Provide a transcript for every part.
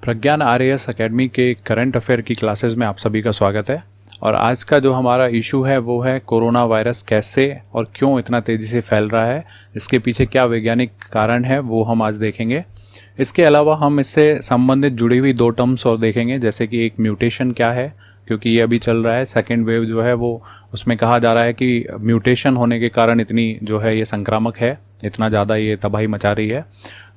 प्रज्ञान RAS academy के current affair की classes में आप सभी का स्वागत है। और आज का जो हमारा इशू है वो है कोरोना वायरस कैसे और क्यों इतना तेज़ी से फैल रहा है, इसके पीछे क्या वैज्ञानिक कारण है वो हम आज देखेंगे। इसके अलावा हम इससे संबंधित जुड़ी हुई दो टर्म्स और देखेंगे, जैसे कि एक म्यूटेशन क्या है, क्योंकि ये अभी चल रहा है सेकेंड वेव जो है वो, उसमें कहा जा रहा है कि म्यूटेशन होने के कारण इतनी जो है ये संक्रामक है, इतना ज़्यादा ये तबाही मचा रही है।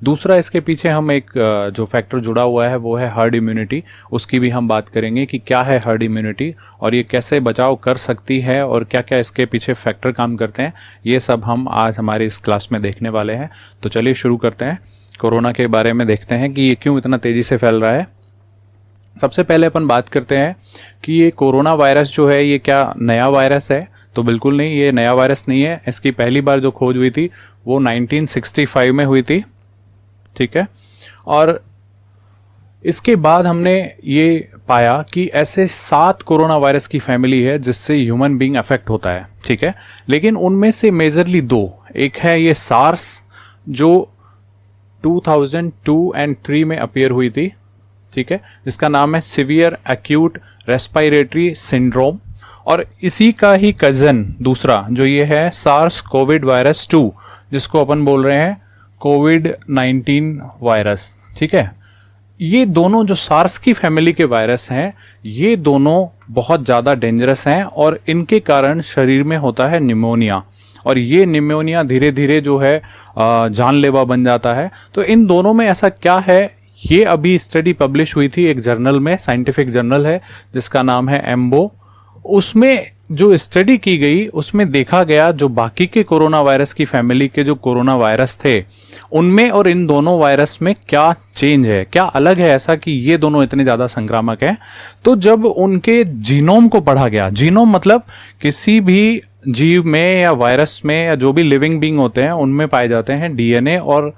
दूसरा इसके पीछे हम एक जो फैक्टर जुड़ा हुआ है वो है हर्ड इम्यूनिटी, उसकी भी हम बात करेंगे कि क्या है हर्ड इम्यूनिटी और ये कैसे बचाव कर सकती है और क्या क्या इसके पीछे फैक्टर काम करते हैं, ये सब हम आज हमारी इस क्लास में देखने वाले हैं। तो चलिए शुरू करते हैं। कोरोना के बारे में देखते हैं कि ये क्यों इतना तेज़ी से फैल रहा है। सबसे पहले अपन बात करते हैं कि ये कोरोना वायरस जो है ये क्या नया वायरस है, तो बिल्कुल नहीं, ये नया वायरस नहीं है। इसकी पहली बार जो खोज हुई थी वो 1965 में हुई थी, ठीक है। और इसके बाद हमने ये पाया कि ऐसे 7 कोरोना वायरस की फैमिली है जिससे ह्यूमन बीइंग अफेक्ट होता है, ठीक है। लेकिन उनमें से मेजरली 2, एक है ये सार्स जो 2002 एंड 3 में अपीयर हुई थी, ठीक है, जिसका नाम है सीवियर एक्यूट रेस्पिरेटरी सिंड्रोम। और इसी का ही कजन दूसरा जो ये है सार्स कोविड वायरस 2, जिसको अपन बोल रहे हैं कोविड-19 वायरस, ठीक है। ये दोनों जो सार्स की फैमिली के वायरस हैं ये दोनों बहुत ज़्यादा डेंजरस हैं और इनके कारण शरीर में होता है निमोनिया, और ये निमोनिया धीरे धीरे जो है जानलेवा बन जाता है। तो इन दोनों में ऐसा क्या है, ये अभी स्टडी पब्लिश हुई थी एक जर्नल में, साइंटिफिक जर्नल है जिसका नाम है एम्बो। उसमें जो स्टडी की गई उसमें देखा गया जो बाकी के कोरोना वायरस की फैमिली के जो कोरोना वायरस थे उनमें और इन दोनों वायरस में क्या चेंज है, क्या अलग है ऐसा कि ये दोनों इतने ज़्यादा संक्रामक हैं। तो जब उनके जीनोम को पढ़ा गया, जीनोम मतलब किसी भी जीव में या वायरस में या जो भी लिविंग बीइंग होते हैं उनमें पाए जाते हैं डीएनए, और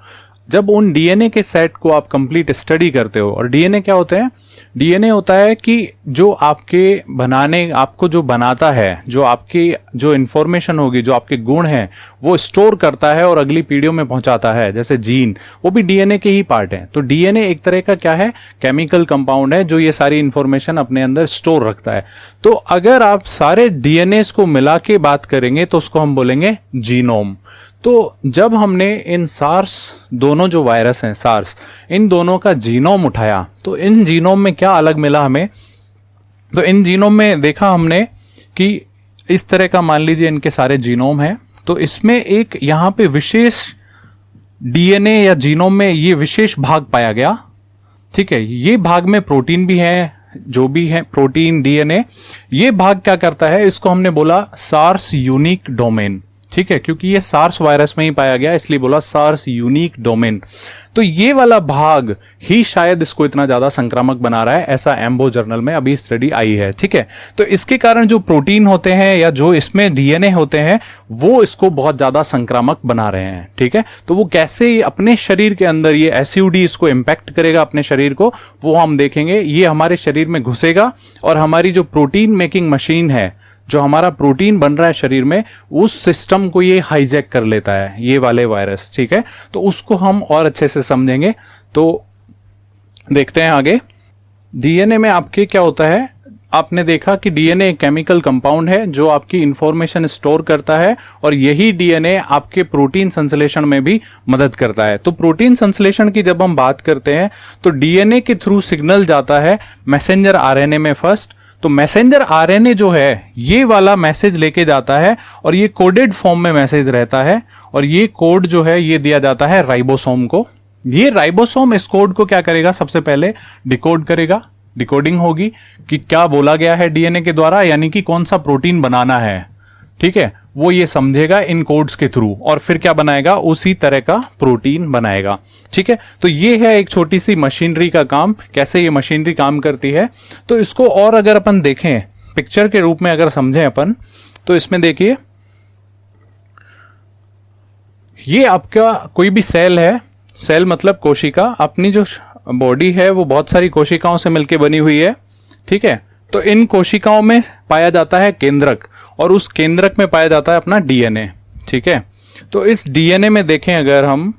जब उन डीएनए के सेट को आप कंप्लीट स्टडी करते हो, और डीएनए क्या होते हैं, डीएनए होता है कि जो आपके बनाने, आपको जो बनाता है, जो आपकी जो इंफॉर्मेशन होगी, जो आपके गुण हैं वो स्टोर करता है और अगली पीढ़ियों में पहुंचाता है। जैसे जीन, वो भी डीएनए के ही पार्ट हैं। तो डीएनए एक तरह का क्या है, केमिकल कंपाउंड है जो ये सारी इंफॉर्मेशन अपने अंदर स्टोर रखता है। तो अगर आप सारे डीएनए को मिला के बात करेंगे तो उसको हम बोलेंगे जीनोम। तो जब हमने इन सार्स, दोनों जो वायरस हैं सार्स, इन दोनों का जीनोम उठाया तो इन जीनोम में क्या अलग मिला हमें, तो इन जीनोम में देखा हमने कि इस तरह का, मान लीजिए इनके सारे जीनोम हैं, तो इसमें एक यहाँ पे विशेष डीएनए या जीनोम में ये विशेष भाग पाया गया, ठीक है। ये भाग में प्रोटीन भी है, जो भी है प्रोटीन डीएनए, ये भाग क्या करता है, इसको हमने बोला सार्स यूनिक डोमेन, ठीक है, क्योंकि ये सार्स वायरस में ही पाया गया इसलिए बोला सार्स यूनिक डोमेन। तो ये वाला भाग ही शायद इसको इतना ज्यादा संक्रामक बना रहा है, ऐसा एम्बो जर्नल में अभी स्टडी आई है, ठीक है। तो इसके कारण जो प्रोटीन होते हैं या जो इसमें डीएनए होते हैं वो इसको बहुत ज्यादा संक्रामक बना रहे हैं, ठीक है। तो वो कैसे अपने शरीर के अंदर ये एसयूडी इसको इंपैक्ट करेगा अपने शरीर को, वो हम देखेंगे। ये हमारे शरीर में घुसेगा और हमारी जो प्रोटीन मेकिंग मशीन है, जो हमारा प्रोटीन बन रहा है शरीर में, उस सिस्टम को ये हाईजैक कर लेता है, ये वाले वायरस, ठीक है। तो उसको हम और अच्छे से समझेंगे। तो देखते हैं आगे। डीएनए में आपके क्या होता है, आपने देखा कि डीएनए एक केमिकल कंपाउंड है जो आपकी इंफॉर्मेशन स्टोर करता है, और यही डीएनए आपके प्रोटीन संश्लेषण में भी मदद करता है। तो प्रोटीन संश्लेषण की जब हम बात करते हैं तो डीएनए के थ्रू सिग्नल जाता है मैसेंजर आरएनए में फर्स्ट। तो मैसेंजर आरएनए जो है ये वाला मैसेज लेके जाता है और ये कोडेड फॉर्म में मैसेज रहता है, और ये कोड जो है ये दिया जाता है राइबोसोम को। ये राइबोसोम इस कोड को क्या करेगा, सबसे पहले डिकोड करेगा, डिकोडिंग होगी कि क्या बोला गया है डीएनए के द्वारा, यानी कि कौन सा प्रोटीन बनाना है, ठीक है, वो ये समझेगा इन कोड्स के थ्रू, और फिर क्या बनाएगा, उसी तरह का प्रोटीन बनाएगा, ठीक है। तो ये है एक छोटी सी मशीनरी का काम, कैसे ये मशीनरी काम करती है। तो इसको और अगर अपन देखें पिक्चर के रूप में, अगर समझें अपन, तो इसमें देखिए ये आपका कोई भी सेल है, सेल मतलब कोशिका, अपनी जो बॉडी है वो बहुत सारी कोशिकाओं से मिलकर बनी हुई है, ठीक है। तो इन कोशिकाओं में पाया जाता है केंद्रक, और उस केंद्रक में पाया जाता है अपना डीएनए, ठीक है। तो इस डीएनए में देखें अगर हम,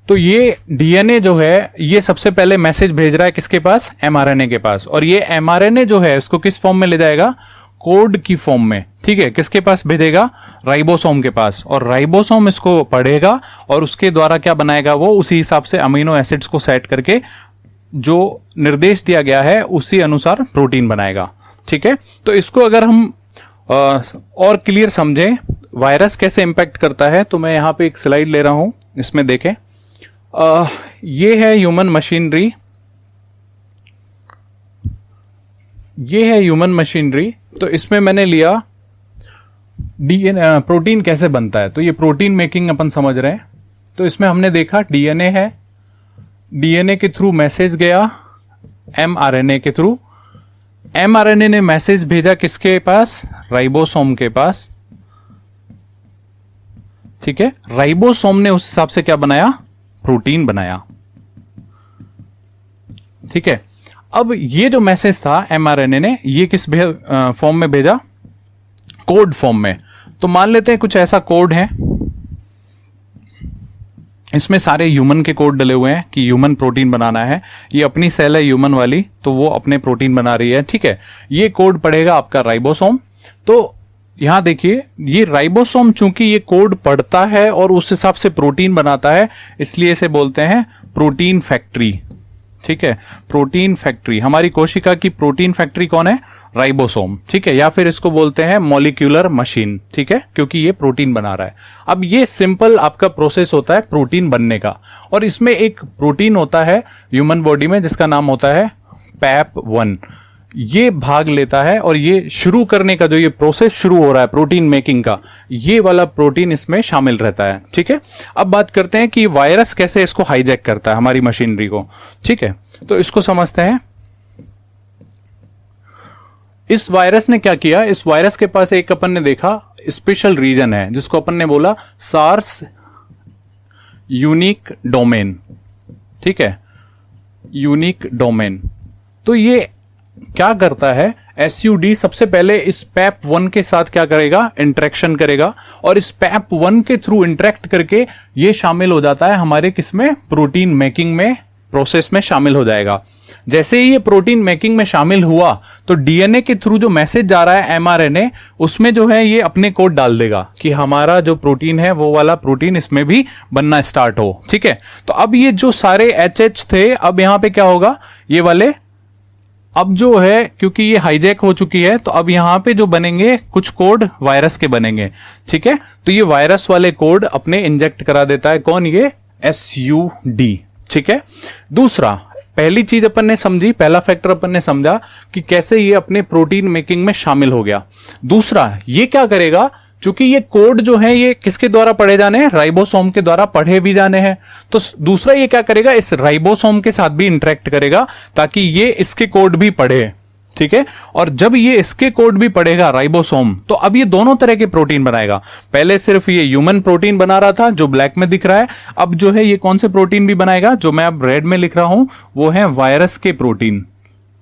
तो ये डीएनए जो है ये सबसे पहले मैसेज भेज रहा है किसके पास, एमआरएनए के पास, और ये एमआरएनए जो है उसको किस फॉर्म में ले जाएगा, कोड की फॉर्म में, ठीक है। किसके पास भेजेगा, राइबोसोम के पास, और राइबोसोम इसको पढ़ेगा और उसके द्वारा क्या बनाएगा, वो उसी हिसाब से अमीनो एसिड्स को सेट करके जो निर्देश दिया गया है उसी अनुसार प्रोटीन बनाएगा, ठीक है। तो इसको अगर हम और क्लियर समझें वायरस कैसे इंपैक्ट करता है, तो मैं यहां पे एक स्लाइड ले रहा हूं, इसमें देखें। ये है ह्यूमन मशीनरी, ये है ह्यूमन मशीनरी। तो इसमें मैंने लिया डीएनए, प्रोटीन कैसे बनता है, तो ये प्रोटीन मेकिंग अपन समझ रहे हैं। तो इसमें हमने देखा डीएनए है, डीएनए के थ्रू मैसेज गया एमआरएनए के थ्रू, एमआरएनए ने मैसेज भेजा किसके पास, राइबोसोम के पास, ठीक है। राइबोसोम ने उस हिसाब से क्या बनाया, प्रोटीन बनाया, ठीक है। अब ये जो मैसेज था एमआरएनए ने, ये किस फॉर्म में भेजा, कोड फॉर्म में। तो मान लेते हैं कुछ ऐसा कोड है, इसमें सारे ह्यूमन के कोड डले हुए हैं कि ह्यूमन प्रोटीन बनाना है, ये अपनी सेल है ह्यूमन वाली, तो वो अपने प्रोटीन बना रही है, ठीक है। ये कोड पढ़ेगा आपका राइबोसोम। तो यहां देखिए ये राइबोसोम चूंकि ये कोड पढ़ता है और उस हिसाब से प्रोटीन बनाता है, इसलिए इसे बोलते हैं प्रोटीन फैक्ट्री, ठीक है। प्रोटीन फैक्ट्री, हमारी कोशिका की प्रोटीन फैक्ट्री कौन है, राइबोसोम, ठीक है। या फिर इसको बोलते हैं मॉलिक्यूलर मशीन, ठीक है, क्योंकि ये प्रोटीन बना रहा है। अब ये सिंपल आपका प्रोसेस होता है प्रोटीन बनने का, और इसमें एक प्रोटीन होता है ह्यूमन बॉडी में जिसका नाम होता है पैप-1, ये भाग लेता है, और ये शुरू करने का जो ये प्रोसेस शुरू हो रहा है प्रोटीन मेकिंग का, ये वाला प्रोटीन इसमें शामिल रहता है, ठीक है। अब बात करते हैं कि वायरस कैसे इसको हाईजैक करता है हमारी मशीनरी को, ठीक है। तो इसको समझते हैं। इस वायरस ने क्या किया, इस वायरस के पास एक अपन ने देखा स्पेशल रीजन है जिसको अपन ने बोला सार्स यूनिक डोमेन, ठीक है, यूनिक डोमेन। तो ये क्या करता है, एसयूडी सबसे पहले इस पैप-1 के साथ क्या करेगा, इंटरेक्शन करेगा, और इस पैप-1 के थ्रू इंटरेक्ट करके ये शामिल हो जाता है हमारे किसमें, प्रोटीन मेकिंग में, प्रोसेस में शामिल हो जाएगा। जैसे ही ये प्रोटीन मेकिंग में शामिल हुआ तो डीएनए के थ्रू जो मैसेज जा रहा है एमआरएनए, उसमें जो है ये अपने कोड डाल देगा कि हमारा जो प्रोटीन है वो वाला प्रोटीन इसमें भी बनना स्टार्ट हो, ठीक है। तो अब ये जो सारे एचएच थे, अब यहां पे क्या होगा, ये वाले अब जो है क्योंकि ये हाईजैक हो चुकी है, तो अब यहां पे जो बनेंगे कुछ कोड वायरस के बनेंगे, ठीक है। तो ये वायरस वाले कोड अपने इंजेक्ट करा देता है, कौन, ये एसयूडी, ठीक है। दूसरा, पहली चीज अपन ने समझी, पहला फैक्टर अपन ने समझा कि कैसे ये अपने प्रोटीन मेकिंग में शामिल हो गया। दूसरा, ये क्या करेगा, चूंकि ये कोड जो है ये किसके द्वारा पढ़े जाने हैं, राइबोसोम के द्वारा पढ़े भी जाने हैं, तो दूसरा ये क्या करेगा, इस राइबोसोम के साथ भी इंटरेक्ट करेगा ताकि ये इसके कोड भी पढ़े, ठीक है। और जब ये इसके कोड भी पढ़ेगा राइबोसोम, तो अब ये दोनों तरह के प्रोटीन बनाएगा। पहले सिर्फ ये ह्यूमन प्रोटीन बना रहा था जो ब्लैक में दिख रहा है, अब जो है ये कौन से प्रोटीन भी बनाएगा, जो मैं अब रेड में लिख रहा हूं, वो है वायरस के प्रोटीन,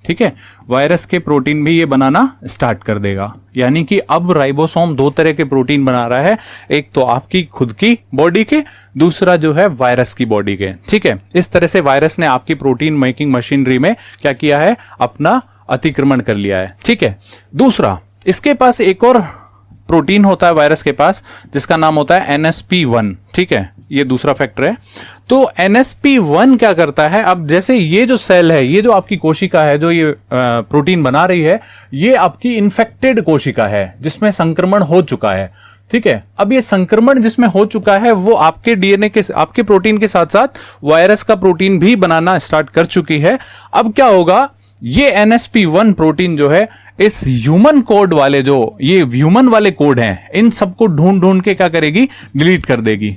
ठीक है। वायरस के प्रोटीन भी ये बनाना स्टार्ट कर देगा, यानी कि अब राइबोसोम दो तरह के प्रोटीन बना रहा है, एक तो आपकी खुद की बॉडी के, दूसरा जो है वायरस की बॉडी के, ठीक है। इस तरह से वायरस ने आपकी प्रोटीन मेकिंग मशीनरी में क्या किया है, अपना अतिक्रमण कर लिया है, ठीक है। दूसरा, इसके पास एक और प्रोटीन होता है वायरस के पास जिसका नाम होता है NSP1, ठीक है, ये दूसरा फैक्टर है। तो NSP1 क्या करता है, अब जैसे ये जो सेल है, ये जो आपकी कोशिका है जो ये प्रोटीन बना रही है, ये आपकी इन्फेक्टेड कोशिका है जिसमें संक्रमण हो चुका है, ठीक है। अब ये संक्रमण जिसमें हो चुका है वो आपके डीएनए के, आपके प्रोटीन के साथ साथ वायरस का प्रोटीन भी बनाना स्टार्ट कर चुकी है। अब क्या होगा, ये NSP1 प्रोटीन जो है इस ह्यूमन कोड वाले, जो ये ह्यूमन वाले कोड हैं, इन सबको ढूंढ ढूंढ के क्या करेगी, डिलीट कर देगी,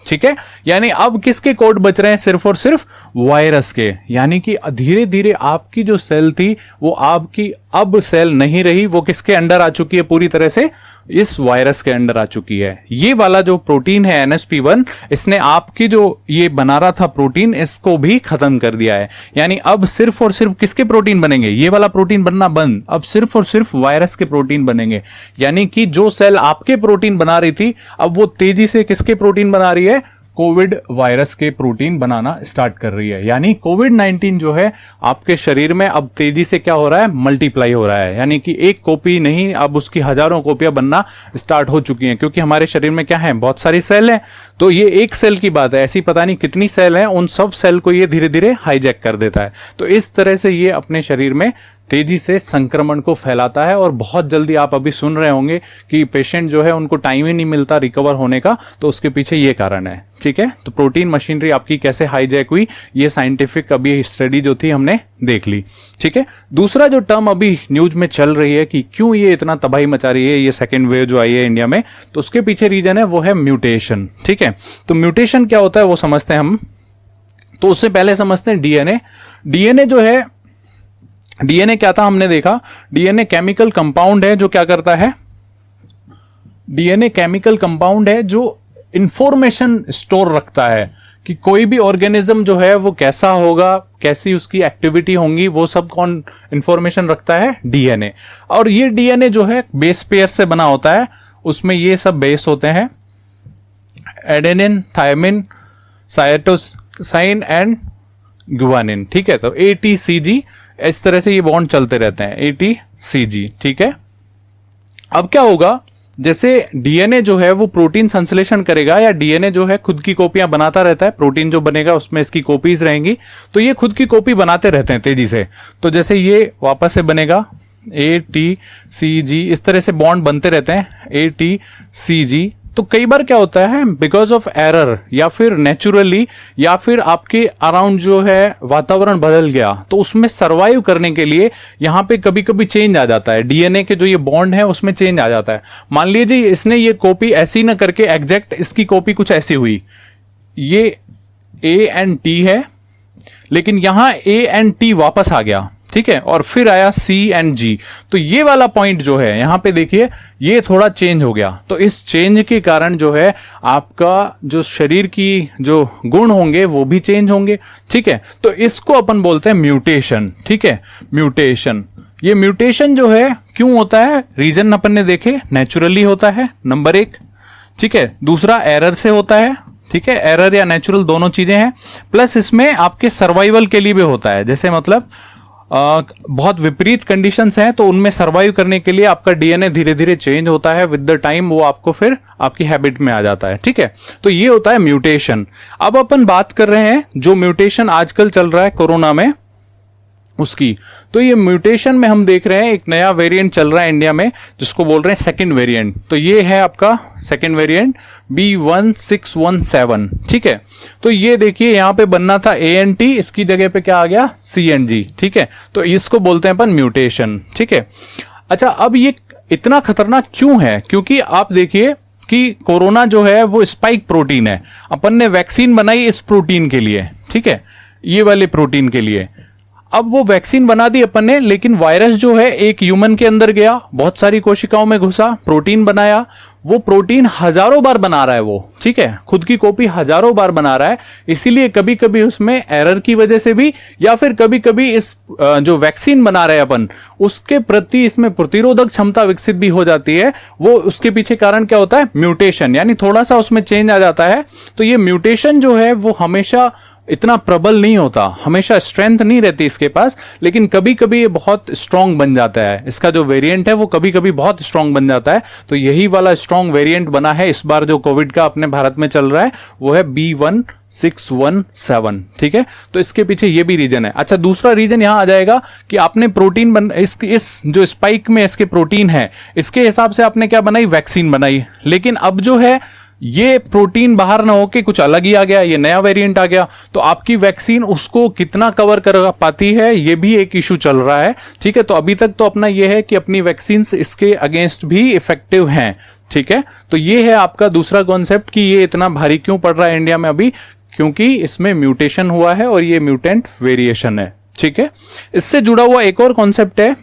ठीक है। यानी अब किसके कोड बच रहे हैं, सिर्फ और सिर्फ वायरस के। यानी कि धीरे धीरे आपकी जो सेल थी वो आपकी अब सेल नहीं रही, वो किसके अंडर आ चुकी है, पूरी तरह से इस वायरस के अंडर आ चुकी है। ये वाला जो प्रोटीन है NSP1, इसने आपकी जो ये बना रहा था प्रोटीन, इसको भी खत्म कर दिया है। यानी अब सिर्फ और सिर्फ किसके प्रोटीन बनेंगे, ये वाला प्रोटीन बनना बंद, अब सिर्फ और सिर्फ वायरस के प्रोटीन बनेंगे। यानी कि जो सेल आपके प्रोटीन बना रही थी, अब वो तेजी से किसके प्रोटीन बना रही है, कोविड वायरस के प्रोटीन बनाना स्टार्ट कर रही है। यानी कोविड-19 जो है आपके शरीर में अब तेजी से क्या हो रहा है, मल्टीप्लाई हो रहा है। यानी कि एक कॉपी नहीं, अब उसकी हजारों कॉपियां बनना स्टार्ट हो चुकी हैं, क्योंकि हमारे शरीर में क्या है, बहुत सारी सेल हैं। तो ये एक सेल की बात है, ऐसी पता नहीं कितनी सेल हैं, उन सब सेल को ये धीरे धीरे हाईजैक कर देता है। तो इस तरह से ये अपने शरीर में तेजी से संक्रमण को फैलाता है और बहुत जल्दी, आप अभी सुन रहे होंगे कि पेशेंट जो है उनको टाइम ही नहीं मिलता रिकवर होने का, तो उसके पीछे ये कारण है। ठीक है, तो प्रोटीन मशीनरी आपकी कैसे हाईजैक हुई, ये साइंटिफिक अभी स्टडी जो थी हमने देख ली। ठीक है, दूसरा जो टर्म अभी न्यूज में चल रही है कि क्यों ये इतना तबाही मचा रही है, ये सेकेंड वेव जो आई है इंडिया में, तो उसके पीछे रीजन है वो है म्यूटेशन। ठीक है, तो म्यूटेशन क्या होता है वो समझते हैं हम। तो उससे पहले समझते हैं डीएनए। डीएनए जो है, डीएनए क्या था हमने देखा, डीएनए केमिकल कंपाउंड है जो क्या करता है, डीएनए केमिकल कंपाउंड है जो इंफॉर्मेशन स्टोर रखता है कि कोई भी ऑर्गेनिज्म जो है वो कैसा होगा, कैसी उसकी एक्टिविटी होंगी, वो सब कौन इंफॉर्मेशन रखता है, डीएनए। और ये डीएनए जो है बेस पेयर से बना होता है, उसमें ये सब बेस होते हैं, adenine, thymine, cytosine and guanine. ठीक है, तो ATCG, इस तरह से ये बॉन्ड चलते रहते हैं, ATCG। ठीक है, अब क्या होगा, जैसे डीएनए जो है वो प्रोटीन संश्लेषण करेगा, या डीएनए जो है खुद की कॉपियां बनाता रहता है, प्रोटीन जो बनेगा उसमें इसकी कॉपीज रहेंगी, तो ये खुद की कॉपी बनाते रहते हैं तेजी से। तो जैसे ये वापस से बनेगा ATCG, इस तरह से बॉन्ड बनते रहते हैं ATCG। तो कई बार क्या होता है, बिकॉज ऑफ एरर या फिर नेचुरली या फिर आपके अराउंड जो है वातावरण बदल गया, तो उसमें सरवाइव करने के लिए यहां पे कभी कभी चेंज आ जाता है, डीएनए के जो ये बॉन्ड है उसमें चेंज आ जाता है। मान लीजिए इसने ये कॉपी ऐसी ना करके एग्जैक्ट इसकी कॉपी कुछ ऐसी हुई, ये A and T है, लेकिन यहां A and T वापस आ गया। ठीक है, और फिर आया C and G, तो ये वाला पॉइंट जो है यहां पे देखिए ये थोड़ा चेंज हो गया। तो इस चेंज के कारण जो है आपका जो शरीर की जो गुण होंगे वो भी चेंज होंगे। ठीक है, तो इसको अपन बोलते हैं म्यूटेशन। ठीक है, म्यूटेशन, ये म्यूटेशन जो है क्यों होता है, रीजन अपन ने देखे, नेचुरली होता है नंबर 1। ठीक है, दूसरा एरर से होता है। ठीक है, एरर या नेचुरल दोनों चीजें हैं, प्लस इसमें आपके सर्वाइवल के लिए भी होता है। जैसे मतलब बहुत विपरीत कंडीशंस हैं, तो उनमें सरवाइव करने के लिए आपका डीएनए धीरे धीरे चेंज होता है, विद द टाइम वो आपको फिर आपकी हैबिट में आ जाता है। ठीक है, तो ये होता है म्यूटेशन। अब अपन बात कर रहे हैं जो म्यूटेशन आजकल चल रहा है कोरोना में उसकी। तो ये म्यूटेशन में हम देख रहे हैं एक नया वेरिएंट चल रहा है इंडिया में, जिसको बोल रहे हैं सेकंड वेरिएंट। तो ये है आपका सेकंड वेरिएंट B1617। ठीक है, तो ये देखिए यहां पे बनना था ANT, इसकी जगह पे क्या आ गया, CNG। ठीक है, तो इसको बोलते हैं अपन म्यूटेशन। ठीक है, अच्छा अब ये इतना खतरनाक क्यों है, क्योंकि आप देखिए कि कोरोना जो है वो स्पाइक प्रोटीन है, अपन ने वैक्सीन बनाई इस प्रोटीन के लिए। ठीक है, ये वाले प्रोटीन के लिए। अब वो वैक्सीन बना दी अपन ने, लेकिन वायरस जो है एक ह्यूमन के अंदर गया, बहुत सारी कोशिकाओं में घुसा, प्रोटीन बनाया, वो प्रोटीन हजारों बार बना रहा है वो। ठीक है, खुद की कॉपी हजारों बार बना रहा है, इसीलिए कभी कभी उसमें एरर की वजह से भी, या फिर कभी कभी इस जो वैक्सीन बना रहे हैं अपन उसके प्रति इसमें प्रतिरोधक क्षमता विकसित भी हो जाती है। वो उसके पीछे कारण क्या होता है, म्यूटेशन, यानी थोड़ा सा उसमें चेंज आ जाता है। तो ये म्यूटेशन जो है वो हमेशा इतना प्रबल नहीं होता, हमेशा स्ट्रेंथ नहीं रहती इसके पास, लेकिन कभी कभी ये बहुत स्ट्रांग बन जाता है। इसका जो वेरिएंट है वो कभी कभी बहुत स्ट्रांग बन जाता है। तो यही वाला स्ट्रांग वेरिएंट बना है इस बार जो कोविड का अपने भारत में चल रहा है, वो है B1617। ठीक है, तो इसके पीछे ये भी रीजन है। अच्छा, दूसरा रीजन यहां आ जाएगा कि आपने प्रोटीन इस जो स्पाइक में इसके प्रोटीन है, इसके हिसाब से आपने क्या बनाई, वैक्सीन बनाई। लेकिन अब जो है ये प्रोटीन बाहर ना होके कुछ अलग ही आ गया, ये नया वेरिएंट आ गया, तो आपकी वैक्सीन उसको कितना कवर कर पाती है, ये भी एक इशू चल रहा है। ठीक है, तो अभी तक तो अपना ये है कि अपनी वैक्सीन इसके अगेंस्ट भी इफेक्टिव हैं। ठीक है, तो ये है आपका दूसरा कॉन्सेप्ट कि ये इतना भारी क्यों पड़ रहा है इंडिया में अभी, क्योंकि इसमें म्यूटेशन हुआ है और ये म्यूटेंट वेरिएशन है। ठीक है, इससे जुड़ा हुआ एक और कॉन्सेप्ट है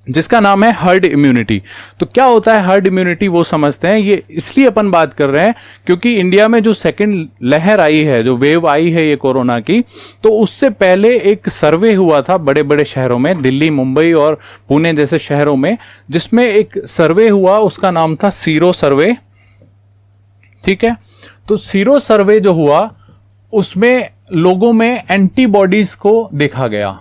जिसका नाम है हर्ड इम्यूनिटी। तो क्या होता है हर्ड इम्यूनिटी, वो समझते हैं। ये इसलिए अपन बात कर रहे हैं क्योंकि इंडिया में जो सेकंड लहर आई है, जो वेव आई है ये कोरोना की, तो उससे पहले एक सर्वे हुआ था बड़े बड़े शहरों में, दिल्ली, मुंबई और पुणे जैसे शहरों में, जिसमें एक सर्वे हुआ, उसका नाम था सीरो सर्वे। ठीक है, तो सीरो सर्वे जो हुआ उसमें लोगों में एंटीबॉडीज को देखा गया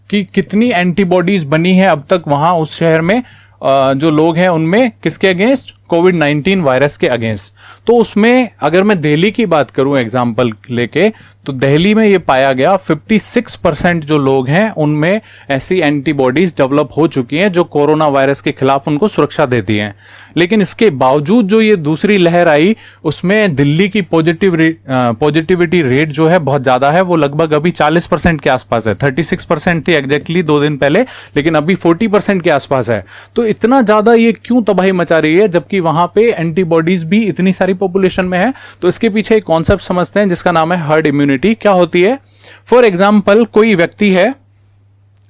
कि कितनी एंटीबॉडीज बनी है अब तक वहां उस शहर में जो लोग हैं उनमें किसके अगेंस्ट, कोविड-19 वायरस के अगेंस्ट। तो उसमें अगर मैं दिल्ली की बात करूं एग्जांपल लेके, तो दिल्ली में ये पाया गया 56% जो लोग हैं उनमें ऐसी एंटीबॉडीज डेवलप हो चुकी हैं जो कोरोना वायरस के खिलाफ उनको सुरक्षा देती हैं। लेकिन इसके बावजूद जो ये दूसरी लहर आई उसमें दिल्ली की पॉजिटिविटी रेट जो है बहुत ज्यादा है, वो लगभग अभी 40% के आसपास है। 36% थी एग्जैक्टली 2 दिन पहले, लेकिन अभी 40% के आसपास है। तो इतना ज्यादा ये क्यों तबाही मचा रही है जबकि वहां पे एंटीबॉडीज भी इतनी सारी पॉपुलेशन में है? तो इसके पीछे एक कॉन्सेप्ट समझते हैं जिसका नाम है हर्ड इम्यूनिटी। क्या होती है? फॉर एग्जाम्पल कोई व्यक्ति है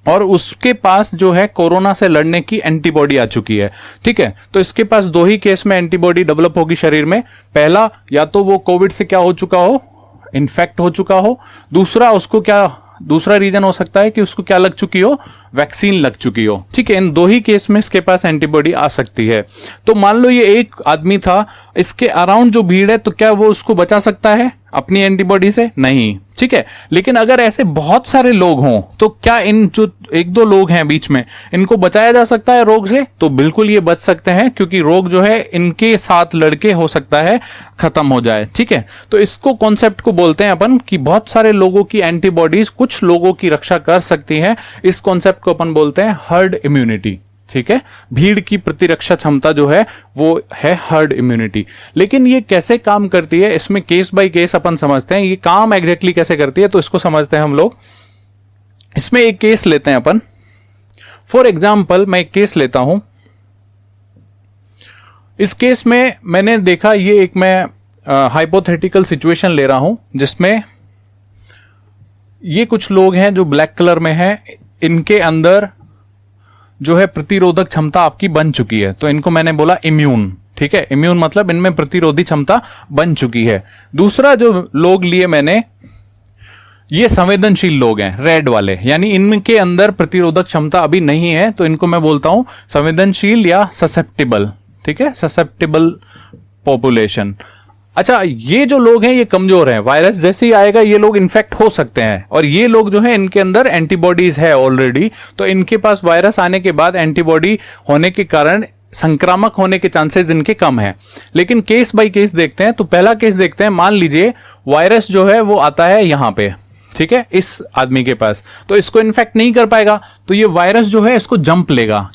और उसके पास जो है कोरोना से लड़ने की एंटीबॉडी आ चुकी है, ठीक है। तो इसके पास 2 ही केस में एंटीबॉडी डेवलप होगी शरीर में। पहला, या तो वो कोविड से क्या हो चुका हो, इन्फेक्ट हो चुका हो। दूसरा रीजन हो सकता है कि उसको क्या लग चुकी हो, वैक्सीन लग चुकी हो, ठीक है। इन 2 ही केस में इसके पास एंटीबॉडी आ सकती है। तो मान लो ये एक आदमी था, इसके अराउंड जो भीड़ है, तो क्या वो उसको बचा सकता है अपनी एंटीबॉडी से? नहीं, ठीक है। लेकिन अगर ऐसे बहुत सारे लोग हों तो क्या इन जो 1-2 लोग हैं बीच में, इनको बचाया जा सकता है रोग से? तो बिल्कुल ये बच सकते हैं, क्योंकि रोग जो है इनके साथ लड़के हो सकता है खत्म हो जाए, ठीक है। तो इसको कॉन्सेप्ट को बोलते हैं अपन कि बहुत सारे लोगों की एंटीबॉडीज कुछ लोगों की रक्षा कर सकती है। इस कॉन्सेप्ट को अपन बोलते हैं हर्ड इम्यूनिटी, ठीक है। भीड़ की प्रतिरक्षा क्षमता जो है वो है हर्ड इम्यूनिटी। लेकिन ये कैसे काम करती है, इसमें केस बाय केस अपन समझते हैं। ये काम एग्जैक्टली कैसे करती है तो इसको समझते हैं हम लोग। इसमें एक केस लेते हैं अपन। फॉर एग्जाम्पल मैं एक केस लेता हूं। इस केस में मैंने देखा, ये एक मैं हाइपोथेटिकल सिचुएशन ले रहा हूं जिसमें ये कुछ लोग हैं जो ब्लैक कलर में हैं, इनके अंदर जो है प्रतिरोधक क्षमता आपकी बन चुकी है। तो इनको मैंने बोला इम्यून, ठीक है। इम्यून मतलब इनमें प्रतिरोधी क्षमता बन चुकी है। दूसरा जो लोग लिए मैंने, ये संवेदनशील लोग हैं, रेड वाले, यानी इनके अंदर प्रतिरोधक क्षमता अभी नहीं है, तो इनको मैं बोलता हूं संवेदनशील या ससेप्टिबल, ठीक है, ससेप्टिबल पॉपुलेशन। अच्छा, ये जो लोग हैं ये कमजोर हैं, वायरस जैसे ही आएगा ये लोग इन्फेक्ट हो सकते हैं, और ये लोग जो है इनके अंदर एंटीबॉडीज है ऑलरेडी, तो इनके पास वायरस आने के बाद एंटीबॉडी होने के कारण संक्रामक होने के चांसेस इनके कम है। लेकिन केस बाय केस देखते हैं। तो पहला केस देखते हैं, मान लीजिए वायरस जो है वो आता है यहां पे, ठीक है, इस आदमी के पास, तो इसको इन्फेक्ट नहीं कर पाएगा, तो ये वायरस जो है इसको जंप लेगा।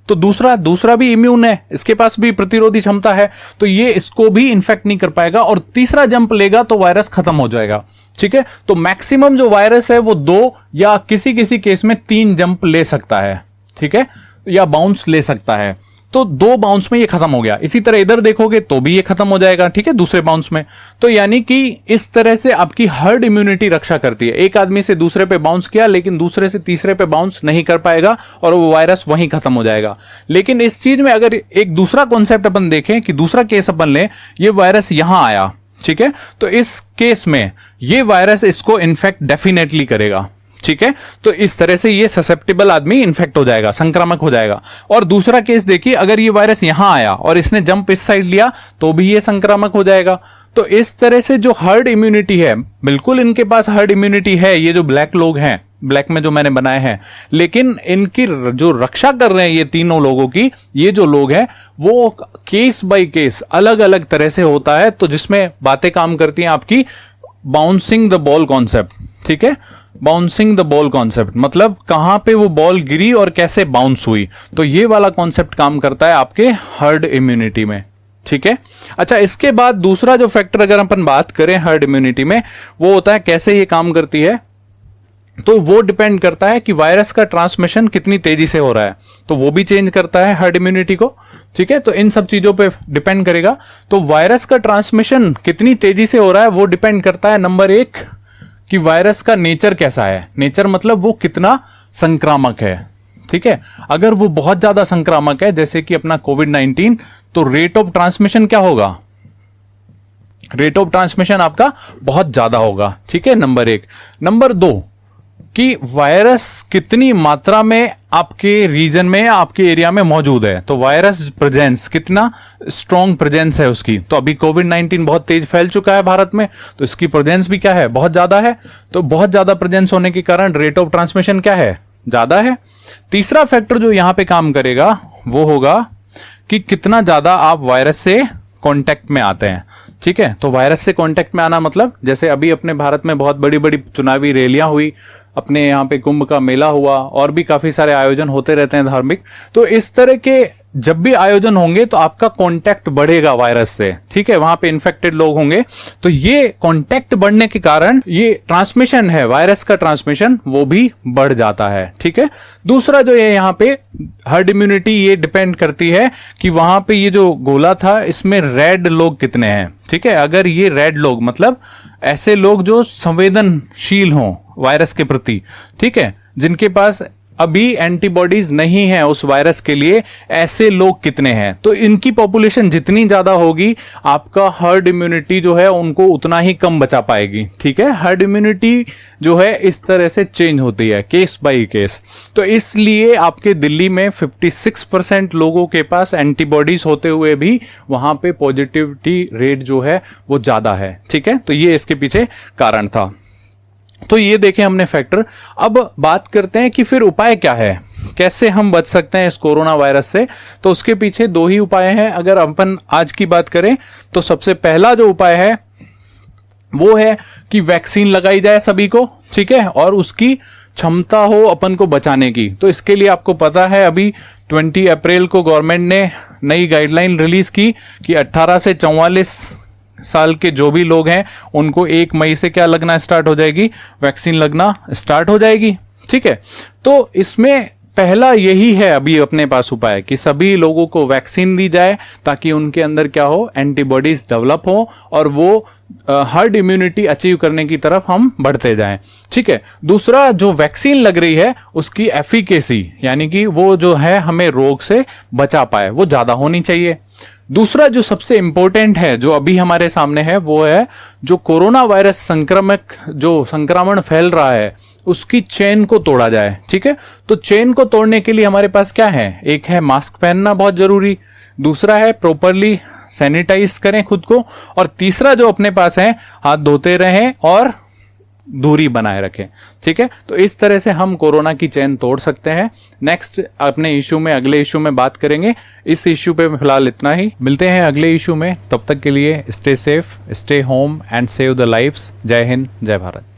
तो दूसरा भी इम्यून है, इसके पास भी प्रतिरोधी क्षमता है, तो ये इसको भी इन्फेक्ट नहीं कर पाएगा, और तीसरा जंप लेगा तो वायरस खत्म हो जाएगा, ठीक है। तो मैक्सिमम जो वायरस है वो 2 या किसी किसी केस में 3 जंप ले सकता है, ठीक है, या बाउंस ले सकता है। तो 2 बाउंस में ये खत्म हो गया। इसी तरह इधर देखोगे तो भी ये खत्म हो जाएगा, ठीक है, दूसरे बाउंस में। तो यानी कि इस तरह से आपकी हर्ड इम्यूनिटी रक्षा करती है। एक आदमी से दूसरे पे बाउंस किया, लेकिन दूसरे से तीसरे पे बाउंस नहीं कर पाएगा और वो वायरस वहीं खत्म हो जाएगा। लेकिन इस चीज में अगर एक दूसरा कॉन्सेप्ट अपन देखें कि दूसरा केस अपन लें, ये वायरस यहां आया, ठीक है, तो इस केस में ये वायरस इसको इन्फेक्ट डेफिनेटली करेगा, ठीक है। तो इस तरह से ये ससेप्टेबल आदमी इन्फेक्ट हो जाएगा, संक्रामक हो जाएगा। और दूसरा केस देखिए, अगर ये वायरस यहां आया और इसने जंप इस साइड लिया तो भी ये संक्रामक हो जाएगा। तो इस तरह से जो हर्ड इम्यूनिटी है, बिल्कुल इनके पास हर्ड इम्यूनिटी है, ये जो ब्लैक लोग हैं, ब्लैक में जो मैंने बनाए हैं, लेकिन इनकी जो रक्षा कर रहे हैं ये तीनों लोगों की, ये जो लोग हैं वो केस बाय केस अलग अलग तरह से होता है। तो जिसमें बातें काम करती हैं आपकी बाउंसिंग द बॉल कॉन्सेप्ट, ठीक है, बाउंसिंग द बॉल कॉन्सेप्ट मतलब कहां पे वो बॉल गिरी और कैसे बाउंस हुई। तो ये वाला कॉन्सेप्ट काम करता है आपके हर्ड इम्यूनिटी में, ठीक है। अच्छा, इसके बाद दूसरा जो फैक्टर अगर अपन बात करें हर्ड इम्यूनिटी में, वो होता है कैसे ये काम करती है। तो वो डिपेंड करता है कि वायरस का ट्रांसमिशन कितनी तेजी से हो रहा है, तो वो भी चेंज करता है हर्ड इम्यूनिटी को, ठीक है। तो इन सब चीजों पे डिपेंड करेगा। तो वायरस का ट्रांसमिशन कितनी तेजी से हो रहा है वो डिपेंड करता है, नंबर 1, कि वायरस का नेचर कैसा है। नेचर मतलब वो कितना संक्रामक है, ठीक है। अगर वो बहुत ज्यादा संक्रामक है, जैसे कि अपना कोविड-19, तो रेट ऑफ ट्रांसमिशन क्या होगा, रेट ऑफ ट्रांसमिशन आपका बहुत ज्यादा होगा, ठीक है, नंबर 1। नंबर 2, कि वायरस कितनी मात्रा में आपके रीजन में, आपके एरिया में मौजूद है। तो वायरस प्रेजेंस कितना स्ट्रॉन्ग प्रेजेंस है उसकी। तो अभी कोविड-19 बहुत तेज फैल चुका है भारत में, तो इसकी प्रेजेंस भी क्या है, बहुत ज्यादा है। तो बहुत ज्यादा प्रेजेंस होने के कारण रेट ऑफ ट्रांसमिशन क्या है, ज्यादा है। तीसरा फैक्टर जो यहां पे काम करेगा वो होगा कि कितना ज्यादा आप वायरस से कांटेक्ट में आते हैं। ठीक है, तो वायरस से कांटेक्ट में आना मतलब जैसे अभी अपने भारत में बहुत बड़ी बड़ी चुनावी रैलियां हुई, अपने यहाँ पे कुंभ का मेला हुआ, और भी काफी सारे आयोजन होते रहते हैं धार्मिक। तो इस तरह के जब भी आयोजन होंगे तो आपका कांटेक्ट बढ़ेगा वायरस से। ठीक है, वहां पे इन्फेक्टेड लोग होंगे, तो ये कांटेक्ट बढ़ने के कारण ये ट्रांसमिशन है, वायरस का ट्रांसमिशन वो भी बढ़ जाता है। ठीक है, दूसरा जो है यहाँ पे हर्ड इम्यूनिटी, ये डिपेंड करती है कि वहां पे ये जो गोला था इसमें रेड लोग कितने हैं। ठीक है, अगर ये रेड लोग मतलब ऐसे लोग जो संवेदनशील हों वायरस के प्रति, ठीक है, जिनके पास अभी एंटीबॉडीज नहीं है उस वायरस के लिए, ऐसे लोग कितने हैं। तो इनकी पॉपुलेशन जितनी ज्यादा होगी, आपका हर्ड इम्यूनिटी जो है उनको उतना ही कम बचा पाएगी। ठीक है, हर्ड इम्यूनिटी जो है इस तरह से चेंज होती है केस बाय केस। तो इसलिए आपके दिल्ली में 56% लोगों के पास एंटीबॉडीज होते हुए भी वहां पे पॉजिटिविटी रेट जो है वो ज्यादा है। ठीक है, तो ये इसके पीछे कारण था। तो ये देखें हमने फैक्टर। अब बात करते हैं कि फिर उपाय क्या है, कैसे हम बच सकते हैं इस कोरोना वायरस से। तो उसके पीछे दो ही उपाय हैं। अगर अपन आज की बात करें तो सबसे पहला जो उपाय है वो है कि वैक्सीन लगाई जाए सभी को। ठीक है, और उसकी क्षमता हो अपन को बचाने की। तो इसके लिए आपको पता है अभी 20 अप्रैल को गवर्नमेंट ने नई गाइडलाइन रिलीज की कि 18 से 44 साल के जो भी लोग हैं उनको 1 मई से क्या लगना स्टार्ट हो जाएगी, वैक्सीन लगना स्टार्ट हो जाएगी। ठीक है, तो इसमें पहला यही है अभी अपने पास उपाय कि सभी लोगों को वैक्सीन दी जाए ताकि उनके अंदर क्या हो, एंटीबॉडीज डेवलप हो और वो हर्ड इम्यूनिटी अचीव करने की तरफ हम बढ़ते जाएं। ठीक है, दूसरा जो वैक्सीन लग रही है उसकी एफिकेसी यानी कि वो जो है हमें रोग से बचा पाए वो ज्यादा होनी चाहिए। दूसरा जो सबसे इंपॉर्टेंट है जो अभी हमारे सामने है वो है जो कोरोना वायरस संक्रमण फैल रहा है उसकी चेन को तोड़ा जाए। ठीक है, तो चेन को तोड़ने के लिए हमारे पास क्या है, एक है मास्क पहनना बहुत जरूरी, दूसरा है प्रॉपरली सैनिटाइज करें खुद को, और तीसरा जो अपने पास है हाथ धोते रहें और दूरी बनाए रखें। ठीक है, तो इस तरह से हम कोरोना की चेन तोड़ सकते हैं। नेक्स्ट अपने इशू में, अगले इशू में बात करेंगे। इस इशू पे फिलहाल इतना ही, मिलते हैं अगले इशू में। तब तक के लिए stay safe, stay home and save the lives. जय हिंद, जय भारत।